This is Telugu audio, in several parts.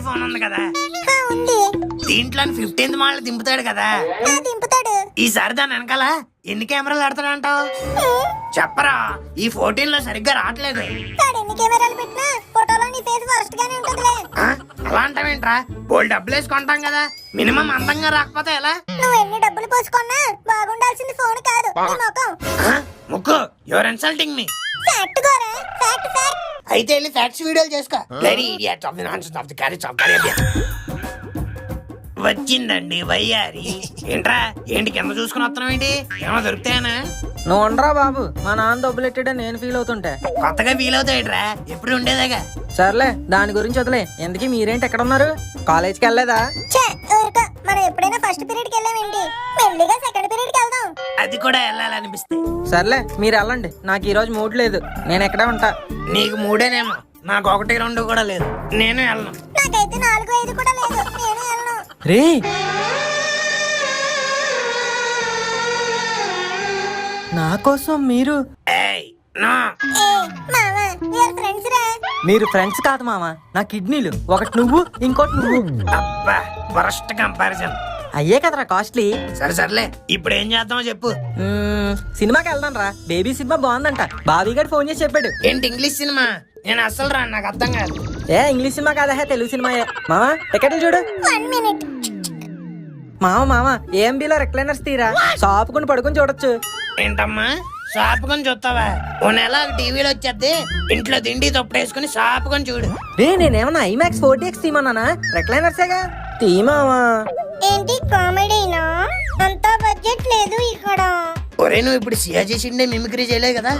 ఫోన్ ఉంది కదా, ఉంది. దీంట్లో 15th మోడల్ దింపుతాడు కదా, దింపుతాడు. ఈసారి దాని వెనకాల ఎన్ని కెమెరాలు పెడతాడంటావు? చెప్పరా, ఈ 14 లో సరిగ్గా రావట్లేదు. ఎన్ని కెమెరాలు పెట్టినా ఫోటోలో నీ ఫేస్ వరస్ట్ గానే ఉంటుందిలే. అలా అంటావేంట్రా? బోల్ డబ్బులు వేసుకుంటాం కదా, మినిమం అందంగా రాకపోతే ఎలా? నువ్వు ఎన్ని డబ్బులు పోసుకున్నా బాగుండాల్సింది ఫోన్ కాదు, నీ ముఖం. ముక్కు, your insulting me. Fact Gora, fact fact. అయితే వెళ్ళి ఫ్యాక్ట్స్ వీడియోలు చేసుకో. Very idiot of the nonsense of the carriage of Arabia. వచ్చిందండి వయ్యారి. ఏంట్రా, ఏంటి కింద చూసుకుని వస్తున్నావు ఏంటి? ఏమో దొరుకుతాయనా? నువ్వు ఉండరా బాబు, మా నాన్న డబ్బులెట్టాడని నేను ఫీల్ అవుతుంటే. కొత్తగా ఫీల్ అవుతాయిట్రా, ఎప్పుడు ఉండేదాగా. సర్లే, దాని గురించి వదిలే. ఎందుకీ మీరేంటి ఎక్కడ ఉన్నారు? కాలేజ్కి వెళ్ళలేదా? మనం ఎప్పుడైనా ఫస్ట్ పీరియడ్ కి వెళ్ళామేంటి? మెల్లిగా సెకండ్ పీరియడ్ కి వెళ్దాం. అది కూడా వెళ్ళాలనిపిస్తే. సర్లే, మీరు వెళ్ళండి. నాకు ఈ రోజు మూడ్ లేదు, నేను ఎక్కడే ఉంటా. నీకు మూడేనేమో, నాకు 1, 2 కూడా లేదు. నేను వెళ్ళను. నాకైతే 4, 5 కూడా లేదు, నేను వెళ్ళను. రే, నా కోసం మీరు మీరు ఫ్రెండ్స్ కాదు మామ, నా కిడ్నీలు. ఒకటి నువ్వు, ఇంకోటి నువ్వు. అబ్బా, వరస్ట్ కంపారిజన్. అయ్యే కదరా కాస్ట్లీ. సర్లే, ఇప్పుడు ఏం చేద్దామో చెప్పు. సినిమాకి వెళ్దాం రా, బేబీ సినిమా బాగుందంట. బాబీ గారు ఫోన్ చేసి చెప్పాడు. ఏంటి ఇంగ్లీష్ సినిమా? నేను అస్సలు రా, నాకు అర్థం కాదు. ఇంగ్లీష్ సినిమా కాదా, తెలుగు సినిమాయే. మామా టికెట్లు చూడు. 1 minute. మామ ఏఎంబీలో రిక్లైనర్స్ తీరా, షాపుకుని పడుకుని చూడొచ్చు. ఏంటమ్మా, షాపుకొని చూస్తావా? ఓ నెల టీవీలో వచ్చేది, ఇంట్లో తిండి తొప్పేసుకుని షాపుకొని చూడు. రే, నేనేమన్నా ఐమాక్స్ 4DX తీమన్నానా? రిక్లైనర్సేగా తీమావా. ఏంటి కామెడీనా? అంత బడ్జెట్ లేదు ఇక్కడ. ఒరే, నువ్వు ఇప్పుడు సియాజీ షిండే మిమిక్రీ చేయలే కదా?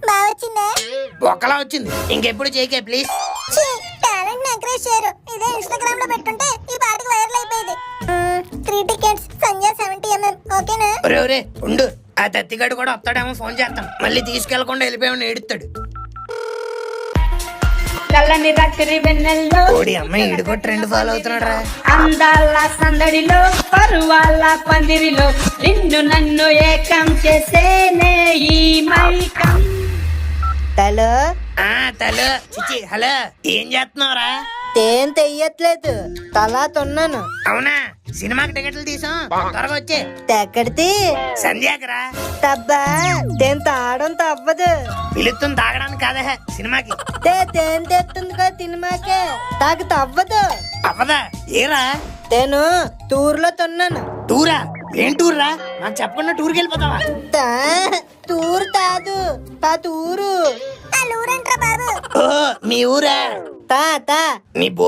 బాగా వచ్చిందా? ఒకలా వచ్చింది, ఇంకెప్పుడు చేయకే ప్లీజ్. టాలెంట్ ని ఎంకరేజ్ చేయరు. ఇదే ఇన్స్టాగ్రామ్ లో పెట్టుంటే ఈ పాటికి వైరల్ అయిపోయేది. 3 tickets సంజయ్ 70mm. ఓకేనా? ఒరే ఉండు, ఆ తత్తిగాడు కూడా వస్తాడేమో, ఫోన్ చేస్తాం. మళ్ళీ తీసుకెళ్లకుండా వెళ్ళిపోయామని ఏడుస్తాడు. కళ్ళని రాత్రి వెన్నెల్లో ఓడి అమ్మాయి ఈడుకో ట్రెండ్ ఫాలో అవుతున్నాడు రా. అందాల సందడిలో పరువాల పందిరిలో నిన్ను నన్ను ఏకం చేసేనే ఈ మైకం. హలో తలో చిచి, హలో, ఏం చేస్తున్నావురా? తేం తెయ్యట్లేదు, తలా తొన్నాను. అవునా, సినిమాకి టికెట్లు తీసాం, త్వరగా వచ్చే. ఎక్కడిది? సంధ్యాకరా. తబ్బా, తేం తాగడం తవ్వదు. పిలుస్తుంది తాగడానికి కాదా, సినిమాకి. తేం తెస్తుంది కదా సినిమాకే, తాగు తవ్వదు. అవ్వదా? ఏరా? నేను టూర్లో తొన్నాను. టూరా? ఏం టూర్ రా? నాకు చెప్పకుండా టూర్కి వెళ్ళిపోతావా? టూర్ కాదు, తూరు. ఊరంట్రా బాబు. ఓ, మీ ఊరా? తా మీ బోర్